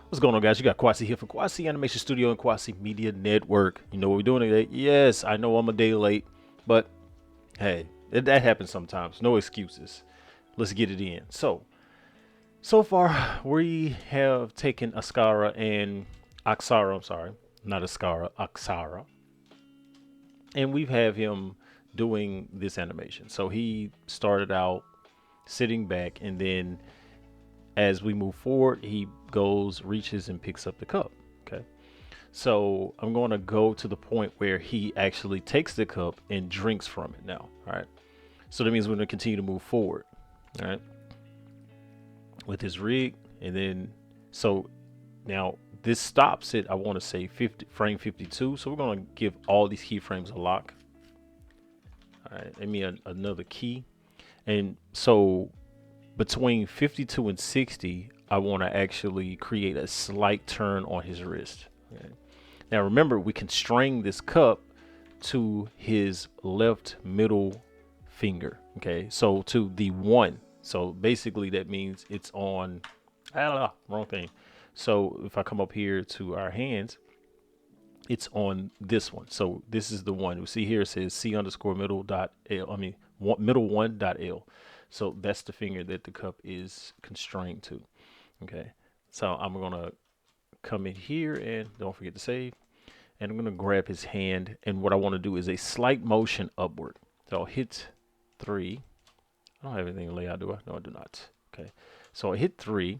What's going on, guys? You got Quasi here from Quasi Animation Studio and Quasi Media Network. You know what we're doing today? Yes, I know I'm a day late, but hey, that happens sometimes. No excuses. Let's get it in. So far, we have taken Ascara and Aksara, I'm sorry, not Ascara, Aksara, and we've have him doing this animation. So he started out sitting back, and then as we move forward, he goes, reaches, and picks up the cup. Okay. So I'm going to go to the point where he actually takes the cup and drinks from it now. All right. So that means we're going to continue to move forward. All right. With his rig. And then, so now this stops it. I want to say 50 frame 52. So we're going to give all these keyframes a lock. All right. Let me another key. And so between 52 and 60, I want to actually create a slight turn on his wrist. Okay. Now remember, we can string this cup to his left middle finger. Okay, so to the one. So basically that means it's on, wrong thing. So if I come up here to our hands, it's on this one. So this is the one. We see here it says C underscore middle dot L. Middle one dot L. So that's the finger that the cup is constrained to. Okay. So I'm gonna come in here and don't forget to save. And I'm gonna grab his hand. And what I want to do is a slight motion upward. So I'll hit 3. I don't have anything to lay out, do I? No, I do not. Okay. So I hit 3.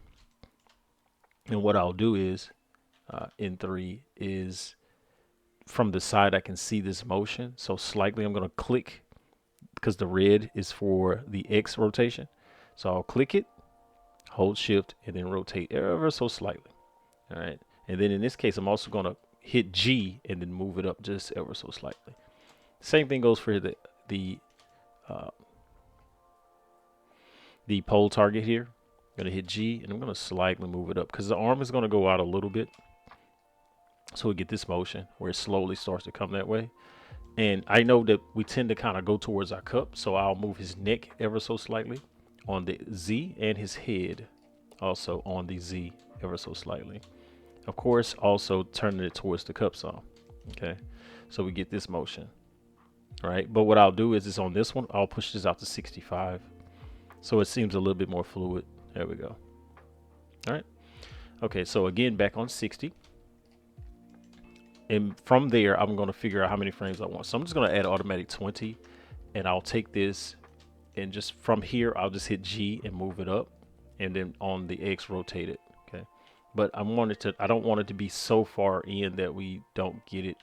And what I'll do is in 3 is from the side I can see this motion. So slightly I'm gonna click because the red is for the X rotation. So I'll click it, hold shift, and then rotate ever so slightly. All right. And then in this case, I'm also gonna hit G and then move it up just ever so slightly. Same thing goes for uh, the pole target here. I'm gonna hit G and I'm gonna slightly move it up because the arm is gonna go out a little bit. So we get this motion where it slowly starts to come that way. And I know that we tend to kind of go towards our cup, so I'll move his neck ever so slightly on the Z and his head also on the Z ever so slightly. Of course, also turning it towards the cup some. Okay, so we get this motion, right? But what I'll do is it's on this one. I'll push this out to 65, so it seems a little bit more fluid. There we go. All right. Okay, so again, back on 60. And from there, I'm going to figure out how many frames I want. So I'm just going to add automatic 20, and I'll take this and just from here, I'll just hit G and move it up, and then on the X, rotate it. Okay. But I don't want it to be so far in that we don't get it.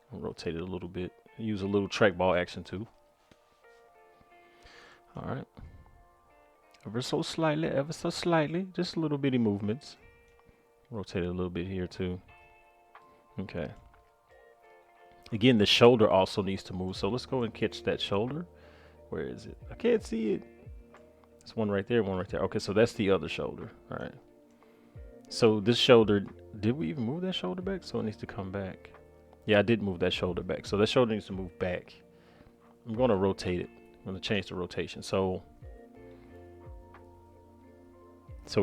Rotate it a little bit. Use a little trackball action too. All right. Ever so slightly, just little bitty movements. Rotate it a little bit here too. Okay. Again, the shoulder also needs to move. So let's go and catch that shoulder. Where is it? I can't see it. There's one right there, one right there. Okay, so that's the other shoulder. All right. So this shoulder, did we even move that shoulder back? So it needs to come back. Yeah, I did move that shoulder back. So that shoulder needs to move back. I'm going to rotate it. I'm going to change the rotation. So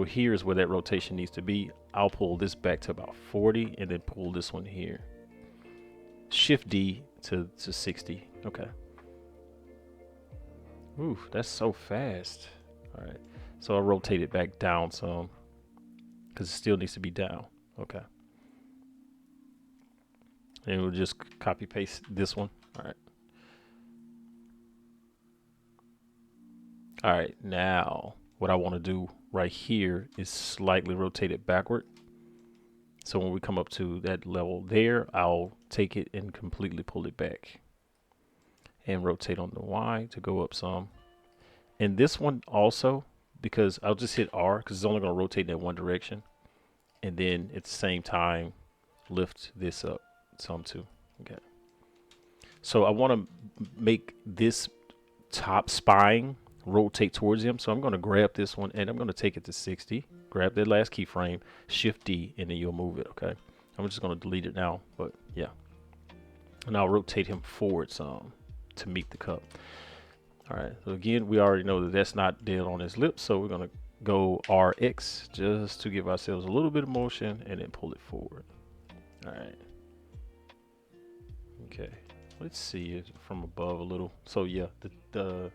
here's where that rotation needs to be. I'll pull this back to about 40 and then pull this one here. Shift D to 60. Okay. Ooh, that's so fast. All right. So I'll rotate it back down some because it still needs to be down. Okay. And we'll just copy paste this one. All right. All right. Now what I want to do right here is slightly rotate it backward. So when we come up to that level there, I'll take it and completely pull it back and rotate on the Y to go up some. And this one also, because I'll just hit R because it's only going to rotate in that one direction. And then at the same time, lift this up some too. Okay. So I want to make this top spine rotate towards him. So I'm going to grab this one and I'm going to take it to 60. Grab that last keyframe, Shift D, and then you'll move it. Okay. I'm just going to delete it now, but yeah. And I'll rotate him forward some to meet the cup. All right. So again, we already know that that's not dead on his lips, so we're going to go RX just to give ourselves a little bit of motion and then pull it forward. All right. Okay. Let's see it from above a little. So yeah, the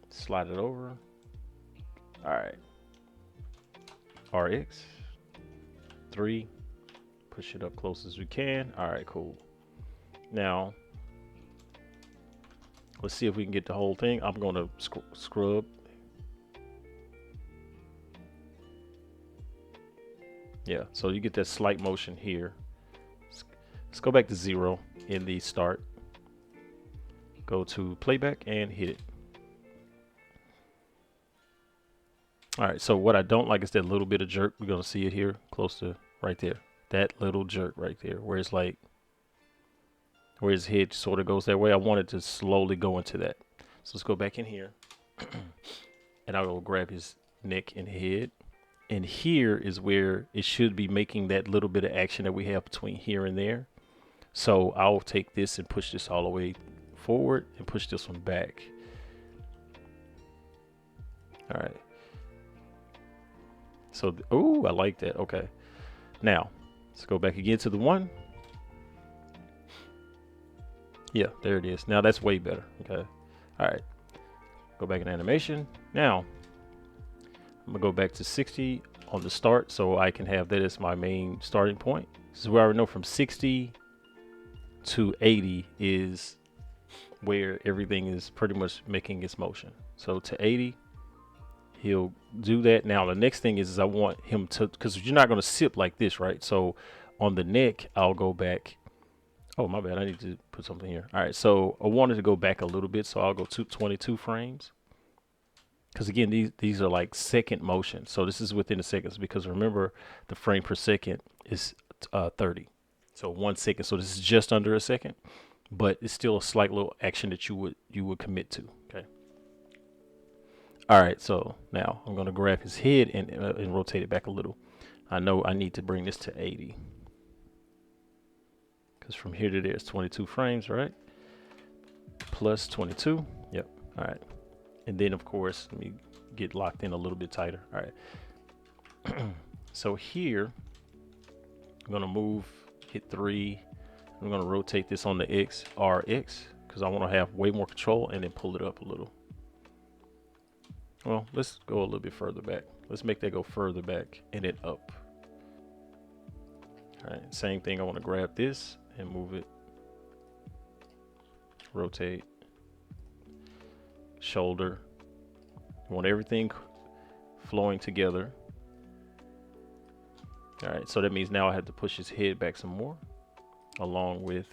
slide it over. All right. RX 3. Push it up close as we can. All right, cool. Now let's see if we can get the whole thing. I'm gonna scrub. Yeah, so you get that slight motion here. Let's go back to 0 in the start. Go to playback and hit it. All right, so what I don't like is that little bit of jerk. We're gonna see it here, close to right there. That little jerk right there, where it's like, where his head sort of goes that way. I wanted to slowly go into that. So let's go back in here. And I will grab his neck and head. And here is where it should be making that little bit of action that we have between here and there. So I'll take this and push this all the way forward and push this one back. All right. So, oh, I like that. Okay. Now, let's go back again to the 1. Yeah, there it is. Now that's way better. Okay. All right. Go back in animation. Now, I'm going to go back to 60 on the start so I can have that as my main starting point. This is where I know from 60 to 80 is where everything is pretty much making its motion. So to 80, he'll do that. Now the next thing is I want him to, because you're not going to sip like this, right? So on the neck, I'll go back. Oh, my bad. I need to put something here. All right. So I wanted to go back a little bit. So I'll go to 22 frames. Because again, these are like second motion. So this is within the seconds, because remember the frame per second is 30. So 1 second. So this is just under a second, but it's still a slight little action that you would commit to. Okay. All right. So now I'm going to grab his head and rotate it back a little. I know I need to bring this to 80. Because from here to there is 22 frames, right? Plus 22. Yep. All right. And then, of course, let me get locked in a little bit tighter. All right. So here, I'm going to move, hit 3. I'm going to rotate this on the RX because I want to have way more control, and then pull it up a little. Well, let's go a little bit further back. Let's make that go further back and then up. All right. Same thing. I want to grab this and move it. Rotate. Shoulder. You want everything flowing together. All right, so that means now I have to push his head back some more, along with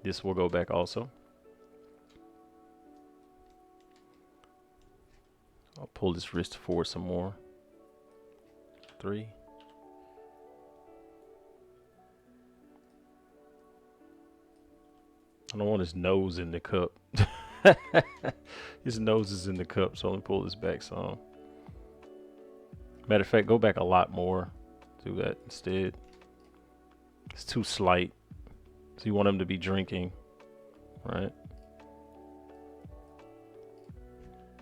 this will go back also. I'll pull this wrist forward some more. 3. I don't want his nose in the cup. His nose is in the cup, so let me pull this back some. Matter of fact, go back a lot more. Do that instead. It's too slight. So you want him to be drinking, right?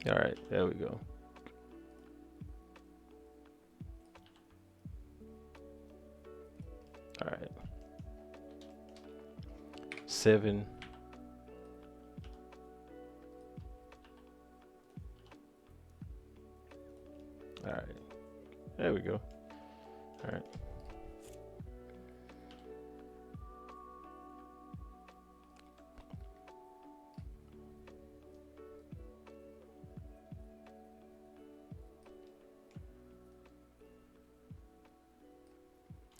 All right, there we go. All right. 7. All right, there we go. All right.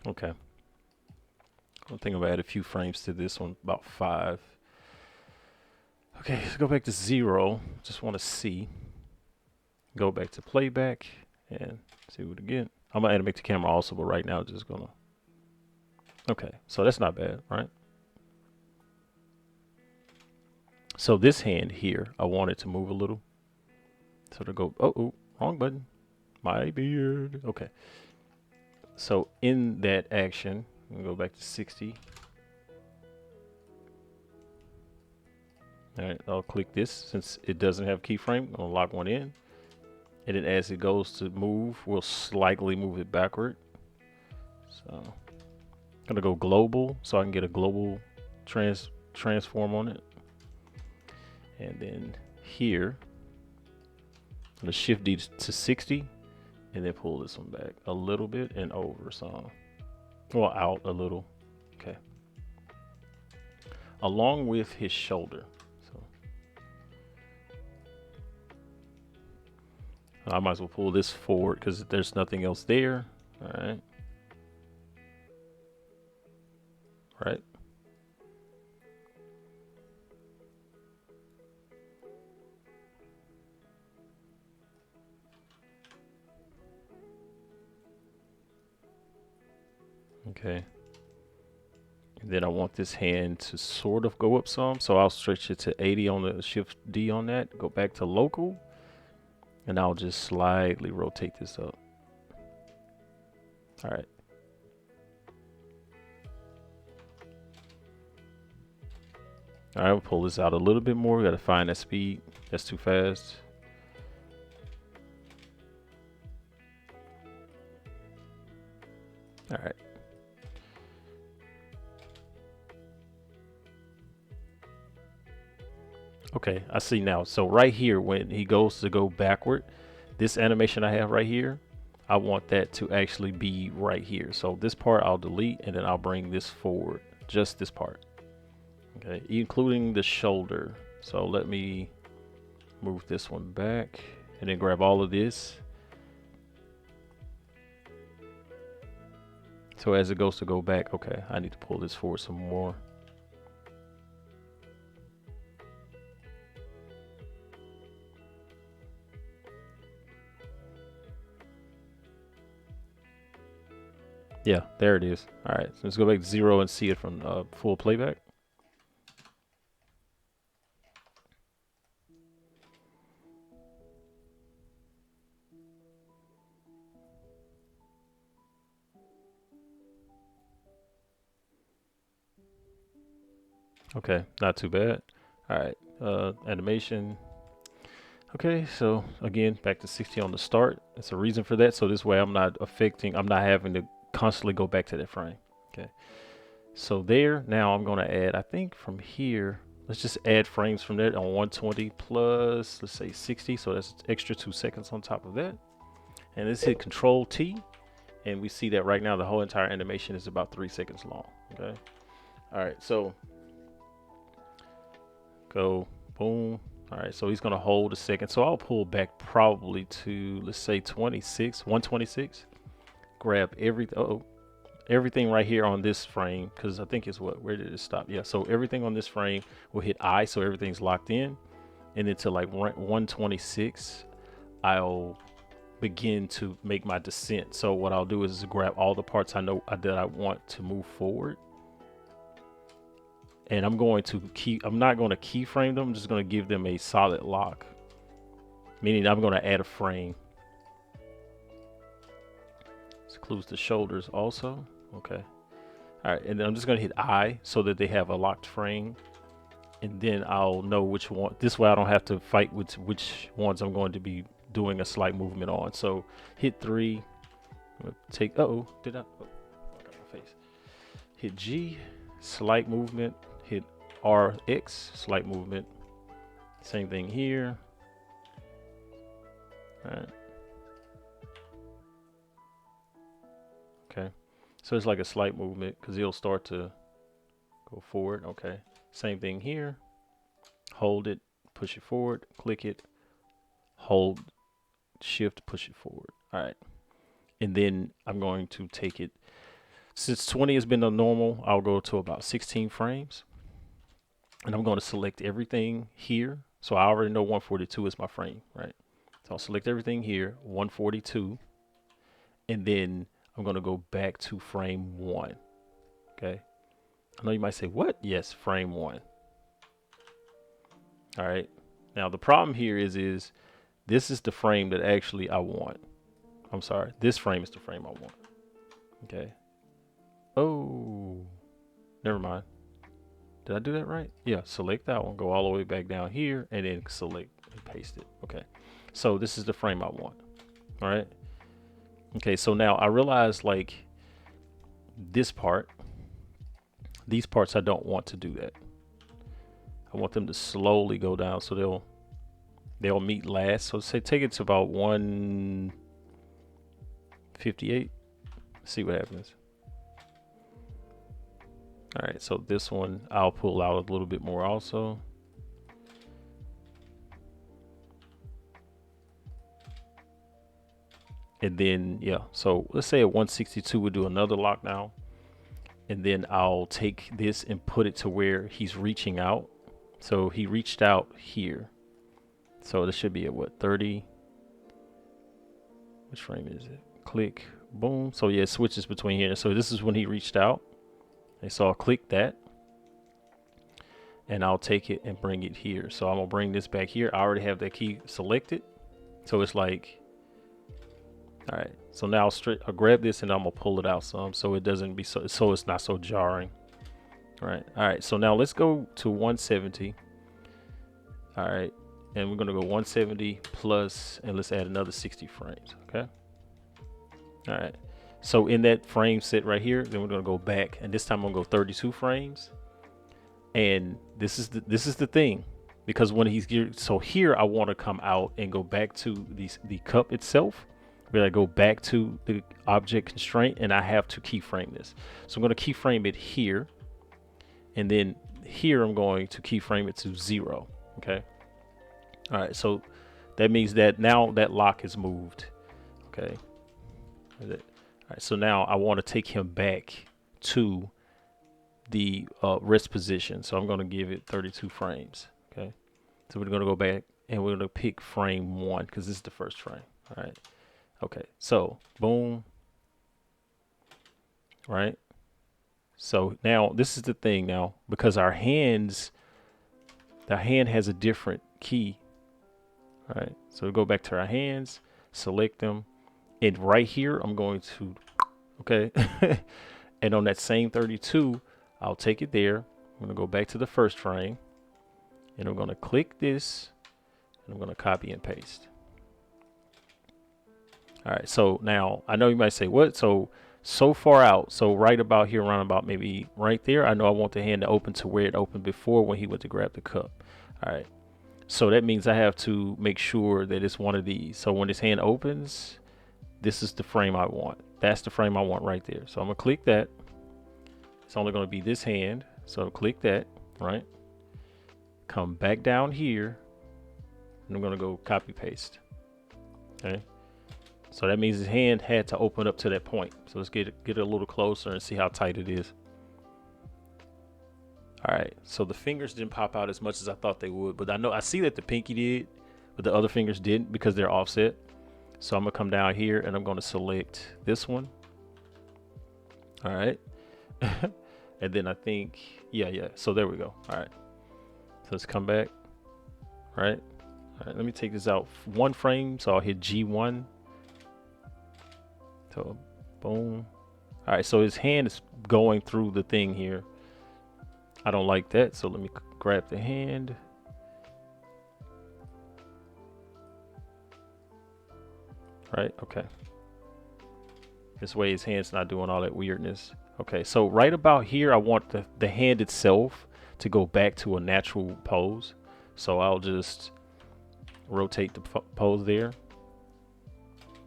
Okay. I think I'm gonna add a few frames to this one, about 5. Okay, let's go back to 0. Just want to see. Go back to playback and see it again. I'm gonna animate the camera also, but right now just gonna. Okay, so that's not bad, right? So this hand here, I want it to move a little. So to go, oh, wrong button. My beard. Okay. So in that action, I'm gonna go back to 60. All right, I'll click this since it doesn't have keyframe. I'm gonna lock one in, and then as it goes to move, we'll slightly move it backward. So I'm gonna go global so I can get a global transform on it. And then here, I'm gonna shift D to 60 and then pull this one back a little bit and over some. Well, out a little. Okay. Along with his shoulder. So I might as well pull this forward because there's nothing else there. All right. Right. Okay. And then I want this hand to sort of go up some. So I'll stretch it to 80 on the shift D on that. Go back to local. And I'll just slightly rotate this up. All right. All right, we'll pull this out a little bit more. We got to find that speed. That's too fast. All right. Okay, I see now. So right here, when he goes to go backward, this animation I have right here, I want that to actually be right here. So this part I'll delete and then I'll bring this forward, just this part. Okay, including the shoulder. So let me move this one back and then grab all of this. So as it goes to go back, okay, I need to pull this forward some more. Yeah, there it is. All right, so let's go back to 0 and see it from full playback. Okay, not too bad. All right, animation. Okay, so again, back to 60 on the start. It's a reason for that. So this way I'm not having to constantly go back to that frame. Okay, so there, now I'm gonna add, I think from here, let's just add frames from there on 120 plus, let's say 60. So that's extra 2 seconds on top of that. And let's hit Control T. And we see that right now the whole entire animation is about 3 seconds long. Okay. All right, so go boom. All right, so he's gonna hold a second. So I'll pull back probably to, let's say 126. Grab everything right here on this frame, because I think it's where did it stop? Yeah, so everything on this frame will hit I, so everything's locked in. And then to like 126, I'll begin to make my descent. So what I'll do is grab all the parts I know that I want to move forward. And I'm not going to keyframe them. I'm just going to give them a solid lock. Meaning I'm going to add a frame. This includes the shoulders also. Okay. All right. And then I'm just going to hit I so that they have a locked frame. And then I'll know which one. This way I don't have to fight with which ones I'm going to be doing a slight movement on. So hit 3. Take, did I? Oh, I got my face. Hit G, slight movement. Hit RX, slight movement. Same thing here. All right. Okay. So it's like a slight movement because he'll start to go forward. Okay. Same thing here. Hold it, push it forward, click it, hold, shift, push it forward. All right. And then I'm going to take it. Since 20 has been the normal, I'll go to about 16 frames. And I'm going to select everything here. So I already know 142 is my frame, right? So I'll select everything here, 142. And then I'm going to go back to frame 1. Okay. I know you might say, what? Yes, frame 1. All right. Now the problem here is this is the frame that actually I want. I'm sorry. This frame is the frame I want. Okay. Oh, never mind. Did I do that right? Yeah, select that one, go all the way back down here, and then select and paste it. Okay, so this is the frame I want. All right. Okay, so now I realize like this part, these parts, I don't want to do that. I want them to slowly go down so they'll meet last. So say take it to about 158. See what happens. All right, so this one I'll pull out a little bit more also. And then, yeah, so let's say at 162, we'll do another lockdown. And then I'll take this and put it to where he's reaching out. So he reached out here. So this should be at what, 30? Which frame is it? Click, boom. So yeah, it switches between here. So this is when he reached out. And so I'll click that. And I'll take it and bring it here. So I'm gonna bring this back here. I already have that key selected. So it's like, all right, so now I'll grab this and I'm gonna pull it out some so it doesn't be so it's not so jarring. All right, so now let's go to 170. All right, and we're gonna go 170 plus, and let's add another 60 frames. Okay. All right, so in that frame set right here, then we're gonna go back, and this time I'm gonna go 32 frames. And this is the thing, because when he's here, so here I want to come out and go back to the cup itself. Where I go back to the object constraint, and I have to keyframe this. So I'm going to keyframe it here, and then here I'm going to keyframe it to 0. Okay. All right. So that means that now that lock is moved. Okay. All right. So now I want to take him back to the rest position. So I'm going to give it 32 frames. Okay. So we're going to go back and we're going to pick frame 1 because this is the first frame. All right. Okay, so boom, right? So now this is the thing now, because the hand has a different key, right? So we go back to our hands, select them, and right here, I'm going to, okay. And on that same 32, I'll take it there. I'm gonna go back to the first frame, and I'm gonna click this, and I'm gonna copy and paste. All right, so now I know you might say, what? So far out, so right about here, around about maybe right there, I know I want the hand to open to where it opened before when he went to grab the cup. All right, so that means I have to make sure that it's one of these. So when his hand opens, this is the frame I want. That's the frame I want right there. So I'm gonna click that. It's only gonna be this hand, so click that, right? Come back down here, and I'm gonna go copy paste, okay? So that means his hand had to open up to that point. So let's get it a little closer and see how tight it is. All right, so the fingers didn't pop out as much as I thought they would, but I see that the pinky did, but the other fingers didn't because they're offset. So I'm gonna come down here and I'm gonna select this one. All right. And then I think, yeah. So there we go. All right. So let's come back. All right. All right, let me take this out 1 frame. So I'll hit G1. So boom. All right, so his hand is going through the thing here. I don't like that, so let me grab the hand. Right, okay. This way his hand's not doing all that weirdness. Okay, so right about here, I want the hand itself to go back to a natural pose. So I'll just rotate the pose there,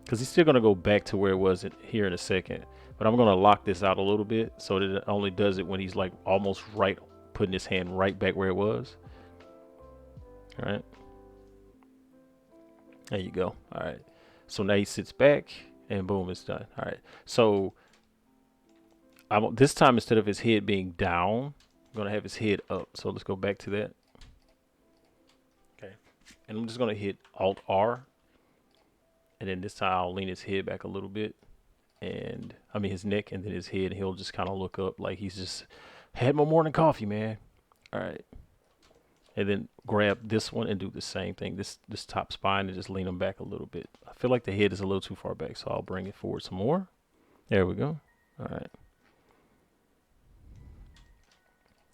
because he's still going to go back to where it was here in a second. But I'm going to lock this out a little bit so that it only does it when he's like almost right, putting his hand right back where it was. All right. There you go. All right. So now he sits back and boom, it's done. All right. So this time, instead of his head being down, I'm going to have his head up. So let's go back to that. Okay. And I'm just going to hit Alt R. And then this time I'll lean his head back a little bit, and I mean his neck, and then his head. And he'll just kind of look up like he's just had my morning coffee, man. All right. And then grab this one and do the same thing. This top spine, and just lean him back a little bit. I feel like the head is a little too far back, so I'll bring it forward some more. There we go. All right.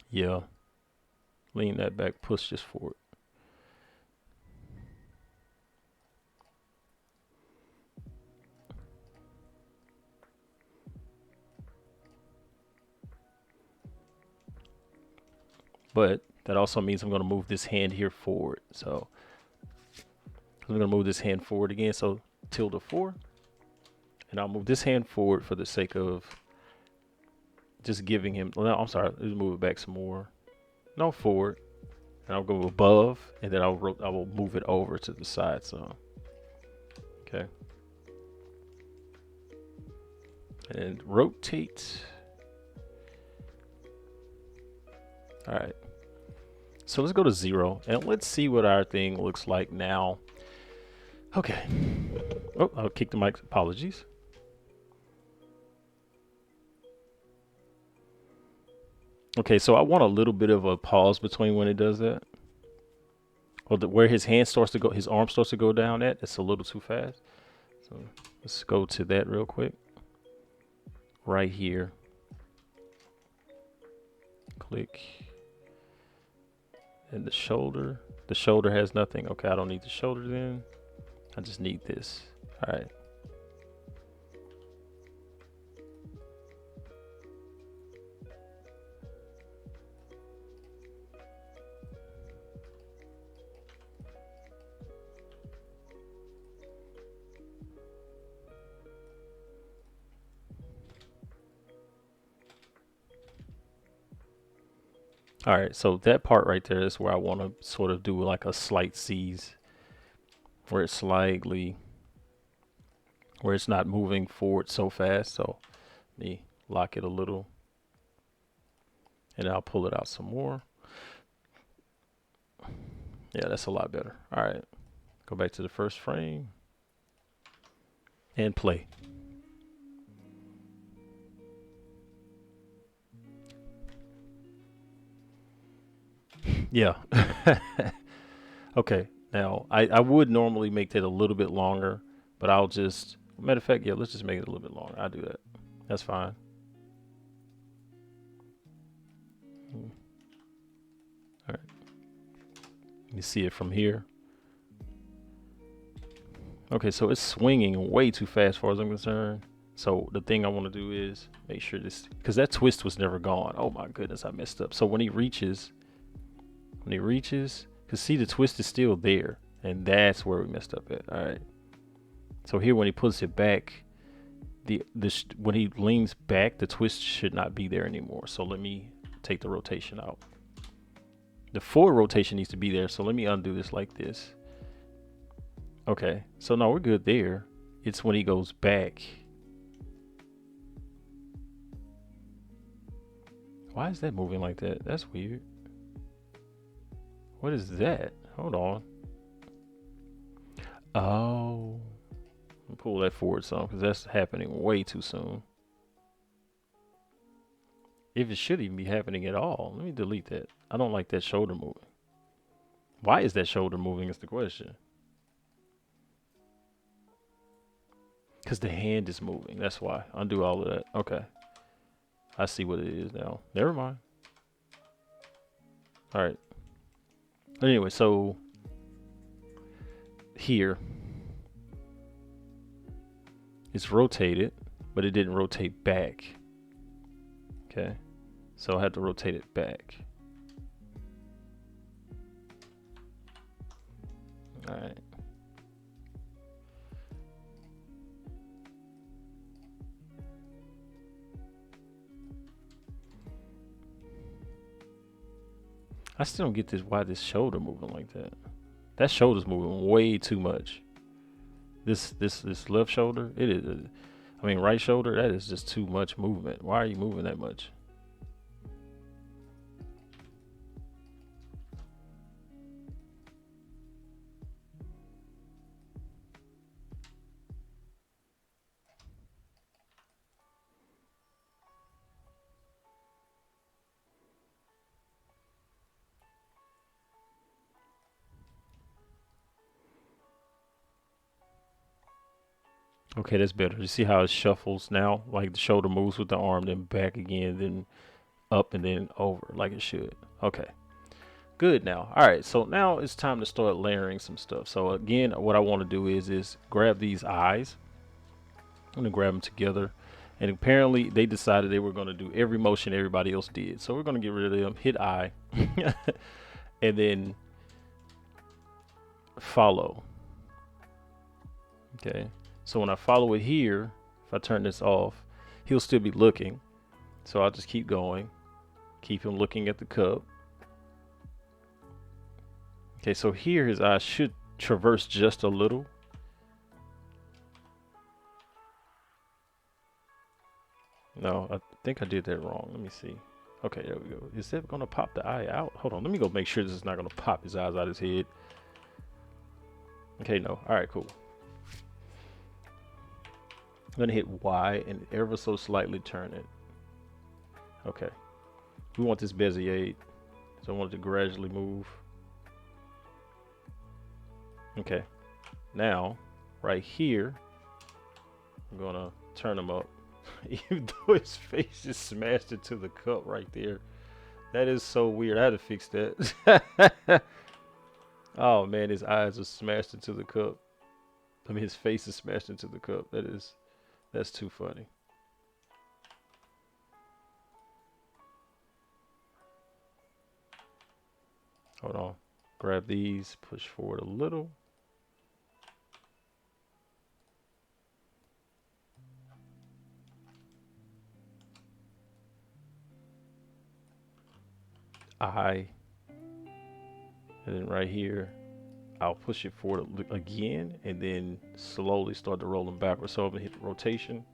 Yeah. lean that back, push this forward. But that also means I'm going to move this hand here forward. So I'm going to move this hand forward again. So tilde 4. And I'll move this hand forward for the sake of just giving him. No, I'm sorry. Let's move it back some more. No, forward. And I'll go above. And then I will move it over to the side. So, okay. And rotate. All right. So let's go to 0 and let's see what our thing looks like now. Okay. Oh, I'll kick the mic. Apologies. Okay, so I want a little bit of a pause between when it does that. Or where his hand starts to go, his arm starts to go down at, it's a little too fast. So let's go to that real quick. Right here. Click. And the shoulder has nothing. Okay, I don't need the shoulder then. I just need this. All right. All right, so that part right there is where I want to sort of do like a slight seize, where it's where it's not moving forward so fast. So let me lock it a little, and I'll pull it out some more. Yeah, that's a lot better. All right, go back to the first frame and play. Yeah. Okay. Now, I would normally make that a little bit longer, but I'll just, matter of fact, yeah, let's just make it a little bit longer. I'll do that. That's fine. All right. You see it from here. Okay, so it's swinging way too fast as far as I'm concerned. So the thing I want to do is make sure this, because that twist was never gone. Oh my goodness, I messed up. So when he reaches, because see the twist is still there, and that's where we messed up at. All right. So here when he puts it back, when he leans back, the twist should not be there anymore. So let me take the rotation out. The forward rotation needs to be there. So let me undo this like this. Okay. So no, we're good there. It's when he goes back. Why is that moving like that? That's weird. What is that? Hold on. Oh. Pull that forward some because that's happening way too soon. If it should even be happening at all. Let me delete that. I don't like that shoulder moving. Why is that shoulder moving is the question. Because the hand is moving. That's why. Undo all of that. Okay. I see what it is now. Never mind. All right. Anyway, so here it's rotated, but it didn't rotate back. Okay. So I had to rotate it back. All right. I still don't get this, why this shoulder moving like that. That shoulder's moving way too much. This left shoulder, it is, I mean right shoulder, that is just too much movement. Why are you moving that much? Okay, that's better. You see how it shuffles now? Like the shoulder moves with the arm, then back again, then up and then over like it should. Okay. Good now. All right, so now it's time to start layering some stuff. So again, what I want to do is grab these eyes. I'm gonna grab them together. And apparently they decided they were gonna do every motion everybody else did. So we're gonna get rid of them, hit I, and then follow. Okay, so when I follow it here, if I turn this off, he'll still be looking. So I'll just keep going, keep him looking at the cup. Okay, so here his eyes should traverse just a little. No, I think I did that wrong. Let me see. Okay, there we go. Is that gonna pop the eye out? Hold on, let me go make sure this is not gonna pop his eyes out of his head. Okay, no. All right, cool. I'm gonna hit Y and ever so slightly turn it. Okay. We want this Bezier, so I want it to gradually move. Okay. Now, right here, I'm gonna turn him up. Even though his face is smashed into the cup right there. That is so weird. I had to fix that. Oh man, his eyes are smashed into the cup. I mean, his face is smashed into the cup. That's too funny. Hold on. Grab these, push forward a little. I, and then right here, I'll push it forward again, and then slowly start to roll them backwards. So I'm gonna hit the rotation,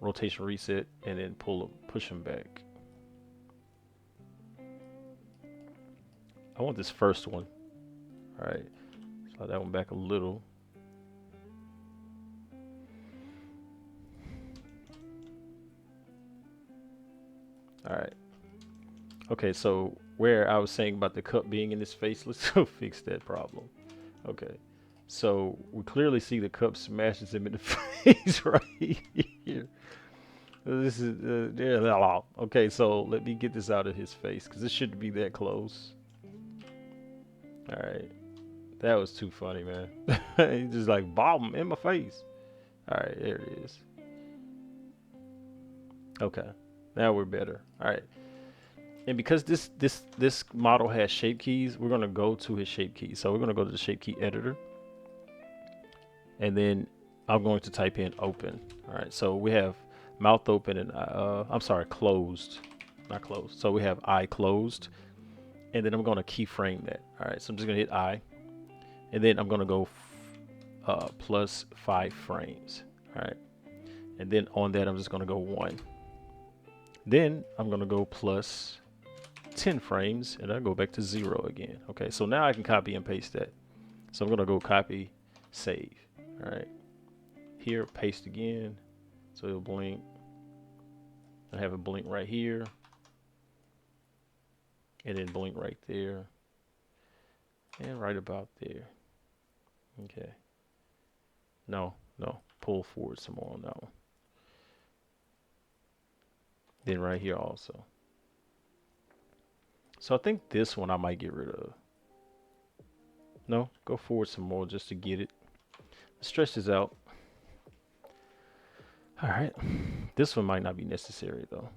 rotation reset, and then push them back. I want this first one. All right, slide that one back a little. All right. Okay, so where I was saying about the cup being in his face, let's go fix that problem. Okay, so we clearly see the cup smashes him in the face right here. This is okay. So let me get this out of his face because this shouldn't be that close. All right, that was too funny, man. He just like bomb in my face. All right, there it is. Okay, now we're better. All right. And because this model has shape keys, we're gonna go to his shape keys. So we're gonna go to the shape key editor, and then I'm going to type in open. All right, so we have mouth open and I'm sorry, closed, not closed. So we have eye closed, and then I'm gonna keyframe that. All right, so I'm just gonna hit I, and then I'm gonna go plus 5 frames. All right, and then on that I'm just gonna go 1. Then I'm gonna go plus 10 frames, and I go back to 0 again. Okay, so now I can copy and paste that. So I'm gonna go copy, save. All right, here, paste again, so it'll blink. I have it blink right here, and then blink right there, and right about there. Okay, no, pull forward some more on that one. Then right here also. So I think this one I might get rid of. No, go forward some more just to get it. Let's stretch this out. All right, this one might not be necessary though.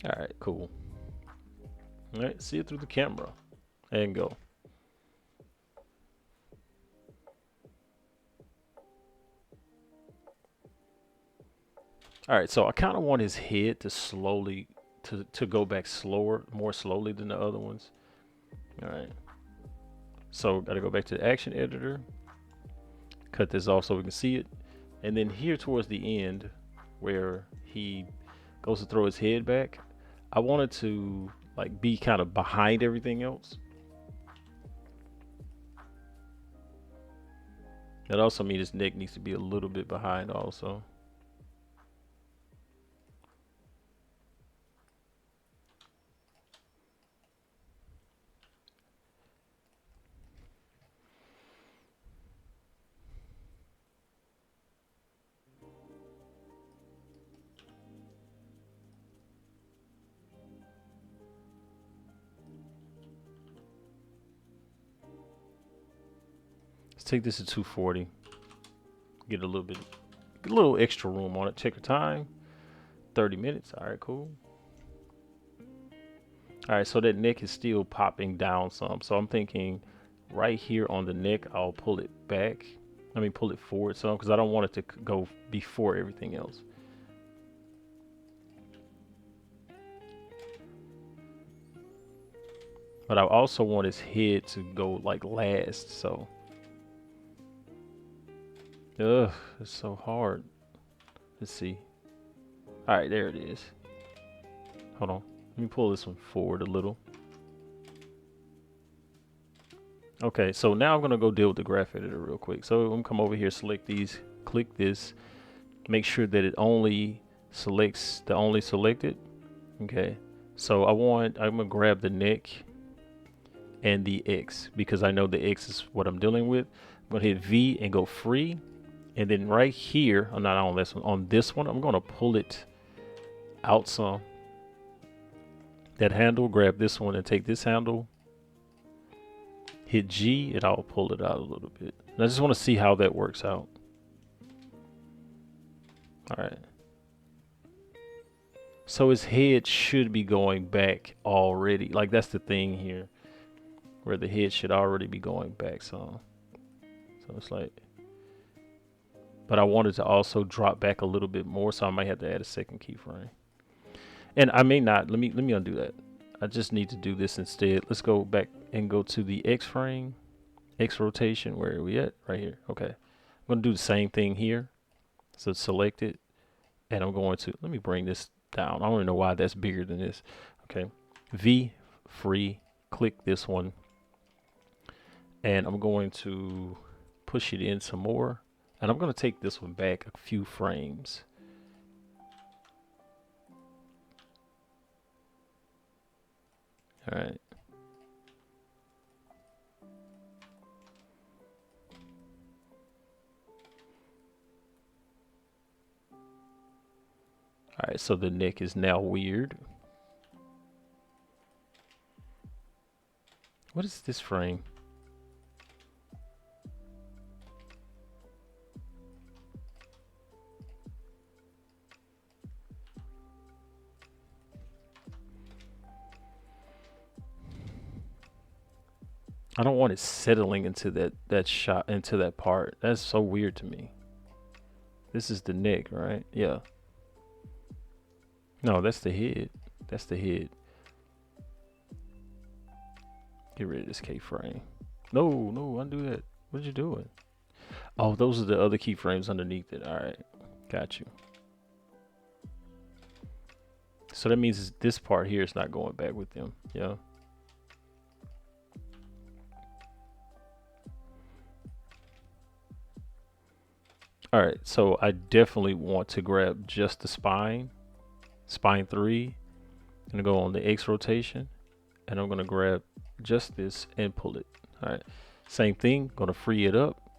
All right, cool. All right, see it through the camera and go. All right, so I kind of want his head to slowly to go back slower, more slowly than the other ones. All right. So got to go back to the action editor. Cut this off so we can see it. And then here towards the end where he goes to throw his head back, I want it to like be kind of behind everything else. That also means his neck needs to be a little bit behind also. Let's take this to 240. Get a little bit, get a little extra room on it. Check the time. 30 minutes. All right, cool. All right, so that neck is still popping down some. So I'm thinking right here on the neck, I'll pull it back. I mean, pull it forward some because I don't want it to go before everything else. But I also want his head to go like last. So, ugh, it's so hard. Let's see. All right, there it is. Hold on. Let me pull this one forward a little. Okay, so now I'm gonna go deal with the graph editor real quick. So I'm gonna come over here, select these, click this, make sure that it only selects the only selected. Okay, so I'm gonna grab the neck and the X because I know the X is what I'm dealing with. I'm gonna hit V and go free, and then right here, I'm not on this one, on this one, I'm gonna pull it out some. That handle, grab this one and take this handle, hit G, and I'll pull it out a little bit. And I just want to see how that works out. All right. So his head should be going back already. Like that's the thing here, where the head should already be going back some. So it's like, but I wanted to also drop back a little bit more, so I might have to add a second keyframe. And I may not. Let me undo that. I just need to do this instead. Let's go back and go to the X frame, X rotation. Where are we at? Right here. Okay. I'm going to do the same thing here. So select it. And I'm going to, let me bring this down. I don't even know why that's bigger than this. Okay. V, free, click this one. And I'm going to push it in some more. And I'm going to take this one back a few frames. All right. All right, so the neck is now weird. What is this frame? I don't want it settling into that shot, into that part. That's so weird to me. This is the neck, right? Yeah. No, that's the head. That's the head. Get rid of this keyframe. No, undo that. What are you doing? Oh, those are the other keyframes underneath it. All right, got you. So that means this part here is not going back with them. Yeah. All right, so I definitely want to grab just the spine 3. I'm gonna go on the X rotation, and I'm gonna grab just this and pull it. All right, same thing, gonna free it up.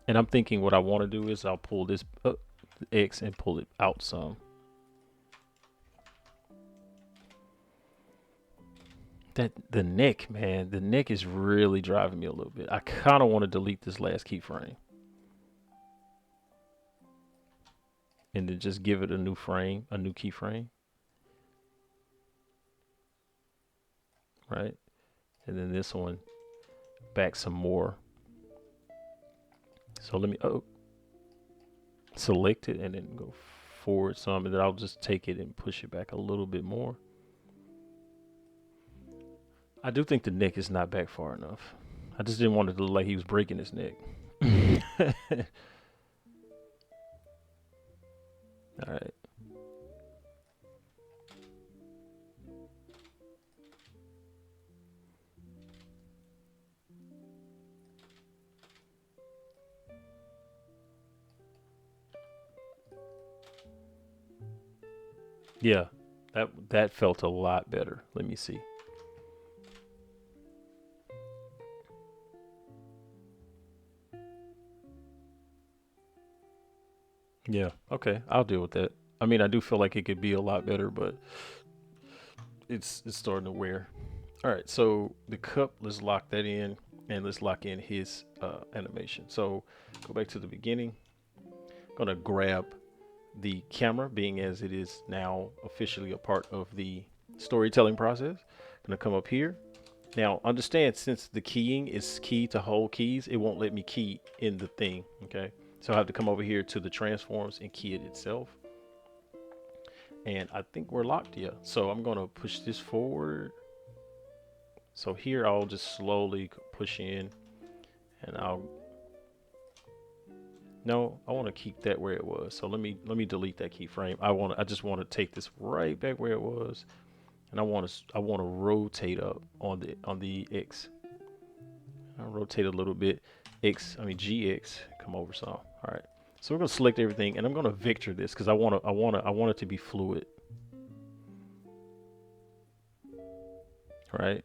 And I'm thinking what I wanna do is I'll pull this up, the X, and pull it out some. The neck, man, the neck is really driving me a little bit. I kinda wanna delete this last keyframe. And then just give it a new frame, a new keyframe. Right? And then this one back some more. So let me select it and then go forward some, and then I'll just take it and push it back a little bit more. I do think the neck is not back far enough. I just didn't want it to look like he was breaking his neck. All right. Yeah, that felt a lot better. Let me see. Yeah, okay, I'll deal with that. I mean, I do feel like it could be a lot better, but it's starting to wear. All right, so the cup, let's lock that in, and let's lock in his animation. So go back to the beginning. Gonna grab the camera, being as it is now officially a part of the storytelling process. Gonna come up here. Now understand, since the keying is key to hold keys, it won't let me key in the thing. Okay, so I have to come over here to the transforms and key it itself. And I think we're locked here. So I'm gonna push this forward. So here I'll just slowly push in, and I'll no, I want to keep that where it was. So let me delete that keyframe. I just want to take this right back where it was, and I want to rotate up on the X. I'll rotate a little bit. GX, come over some. All right. So we're gonna select everything, and I'm gonna vector this because I want it to be fluid. All right.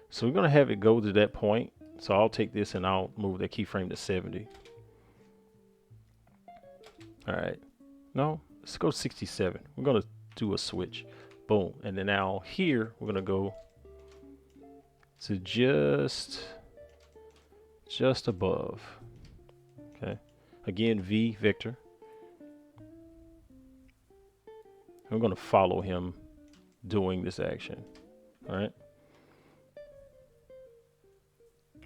So we're gonna have it go to that point. So I'll take this and I'll move that keyframe to 70. All right. No, let's go 67. We're gonna do a switch. Boom. And then now here we're gonna go to just above. Okay. Again, V vector. I'm gonna follow him doing this action. All right.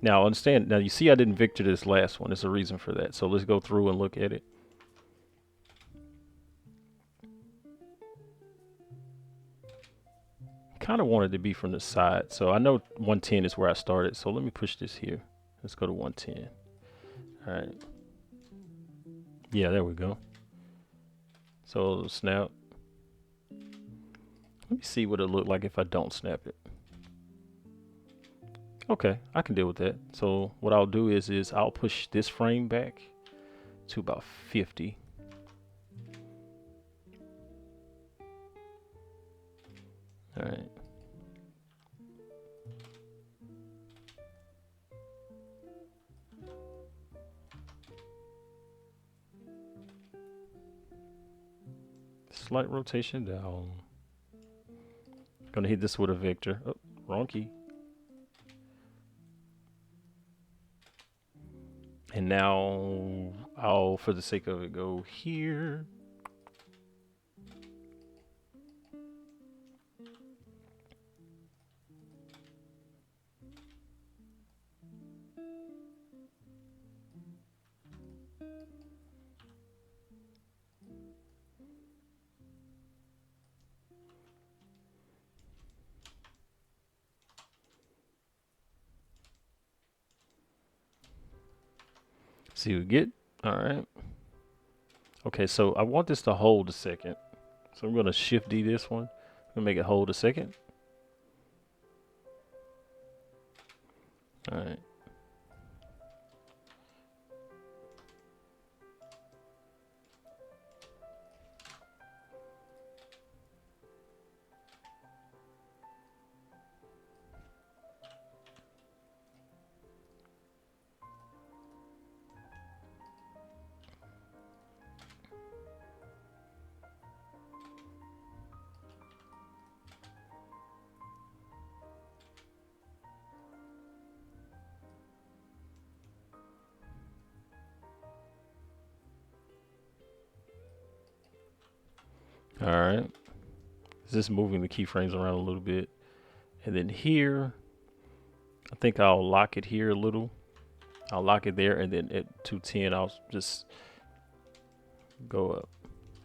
Now understand. Now you see I didn't vector this last one. There's a reason for that. So let's go through and look at it. Kind of wanted to be from the side. So I know 110 is where I started. So let me push this here. Let's go to 110. All right. Yeah, there we go. So snap. Let me see what it look like if I don't snap it. Okay, I can deal with that. So what I'll do is I'll push this frame back to about 50. All right. Slight rotation down. Gonna hit this with a vector. Oh, wrong key. And now I'll, for the sake of it, go here. See what we get. All right. Okay, so I want this to hold a second. So I'm gonna shift D this one. I'm gonna make it hold a second. All right. All right. Just moving the keyframes around a little bit. And then here, I think I'll lock it here a little. I'll lock it there, and then at 210, I'll just go up.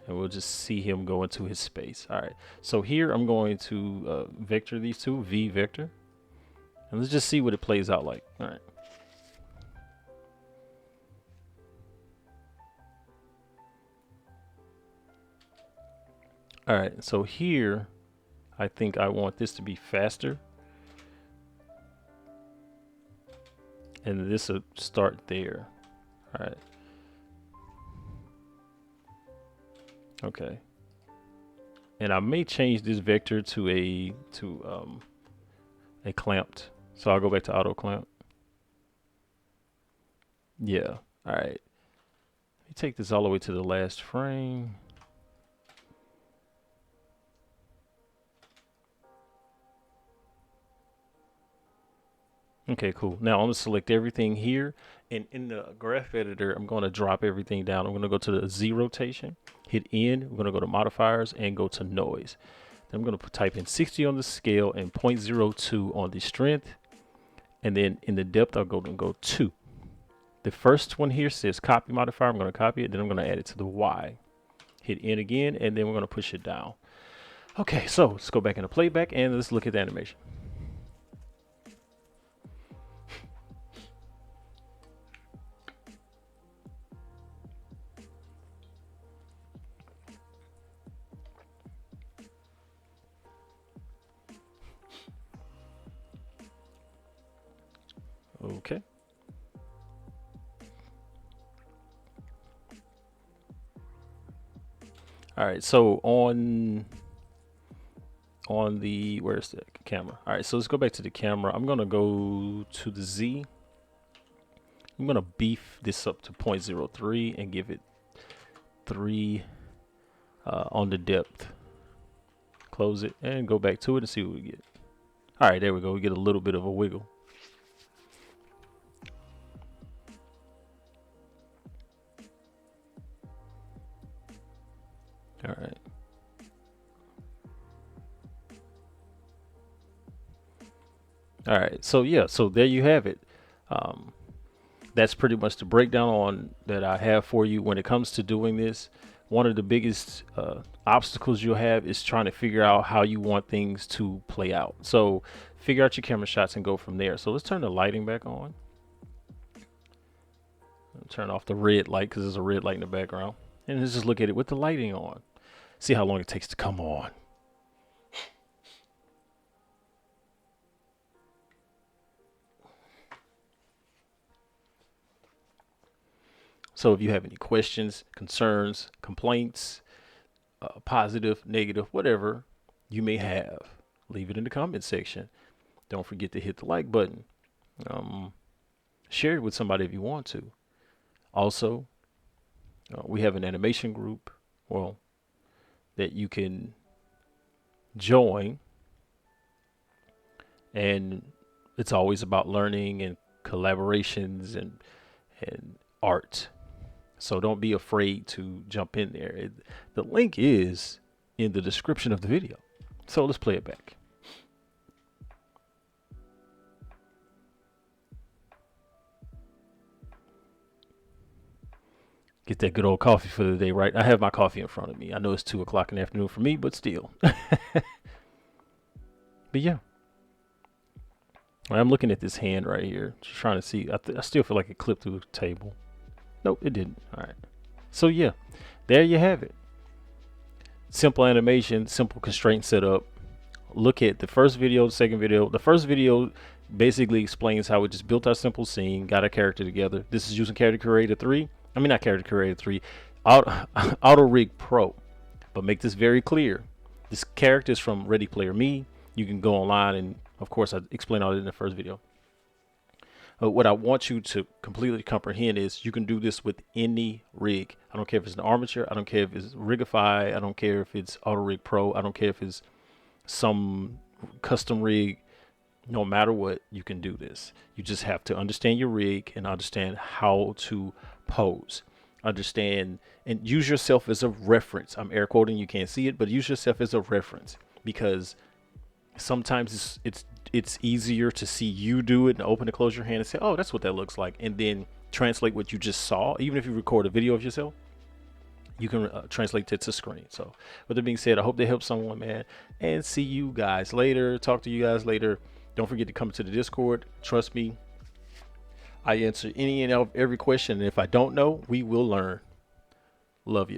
And we'll just see him go into his space. All right. So here I'm going to vector these two, V vector. And let's just see what it plays out like. All right. All right. So here, I think I want this to be faster. And this will start there. All right. Okay. And I may change this vector to a clamped. So I'll go back to auto clamp. Yeah. All right. Let me take this all the way to the last frame. Okay, cool. Now I'm gonna select everything here, and in the graph editor, I'm gonna drop everything down. I'm gonna go to the Z rotation, hit N. We're gonna go to modifiers and go to noise. Then I'm gonna type in 60 on the scale and 0.02 on the strength, and then in the depth, I'll go 2. The first one here says copy modifier. I'm gonna copy it, then I'm gonna add it to the Y. Hit N again, and then we're gonna push it down. Okay, so let's go back into playback and let's look at the animation. Okay. All right, so on the, where's the camera? All right, so let's go back to the camera. I'm gonna go to the Z. I'm gonna beef this up to 0.03 and give it 3 on the depth. Close it and go back to it and see what we get. All right, there we go. We get a little bit of a wiggle. All right. All right, so yeah, so there you have it. That's pretty much the breakdown on that I have for you when it comes to doing this. One of the biggest obstacles you'll have is trying to figure out how you want things to play out. So figure out your camera shots and go from there. So let's turn the lighting back on. Turn off the red light because there's a red light in the background. And let's just look at it with the lighting on. See how long it takes to come on. So if you have any questions, concerns, complaints, positive, negative, whatever you may have, leave it in the comment section. Don't forget to hit the like button. Share it with somebody if you want to. Also, we have an animation group, well, that you can join. And it's always about learning and collaborations and art. So don't be afraid to jump in there. The link is in the description of the video. So let's play it back. Get that good old coffee for the day, right? I have my coffee in front of me. I know it's 2 o'clock in the afternoon for me, but still. But yeah. I'm looking at this hand right here, just trying to see. I still feel like it clipped through the table. Nope, it didn't. All right. So yeah, there you have it. Simple animation, simple constraint setup. Look at the first video, the second video. The first video basically explains how we just built our simple scene, got a character together. This is using Character Creator 3. I mean, not Character Creator 3, Auto Rig Pro. But make this very clear. This character is from Ready Player Me. You can go online and, of course, I explained all that in the first video. What I want you to completely comprehend is you can do this with any rig. I don't care if it's an armature. I don't care if it's Rigify. I don't care if it's Auto Rig Pro. I don't care if it's some custom rig. No matter what, you can do this. You just have to understand your rig and understand how to pose. Understand and use yourself as a reference. I'm air quoting. You can't see it, but use yourself as a reference, because sometimes it's easier to see you do it and open and close your hand and say, oh, that's what that looks like, and then translate what you just saw. Even if you record a video of yourself, you can translate it to screen. So with that being said, I hope they help someone, man, and see you guys later. Talk to you guys later. Don't forget to come to the Discord. Trust me, I answer any and every question, and if I don't know, we will learn. Love you.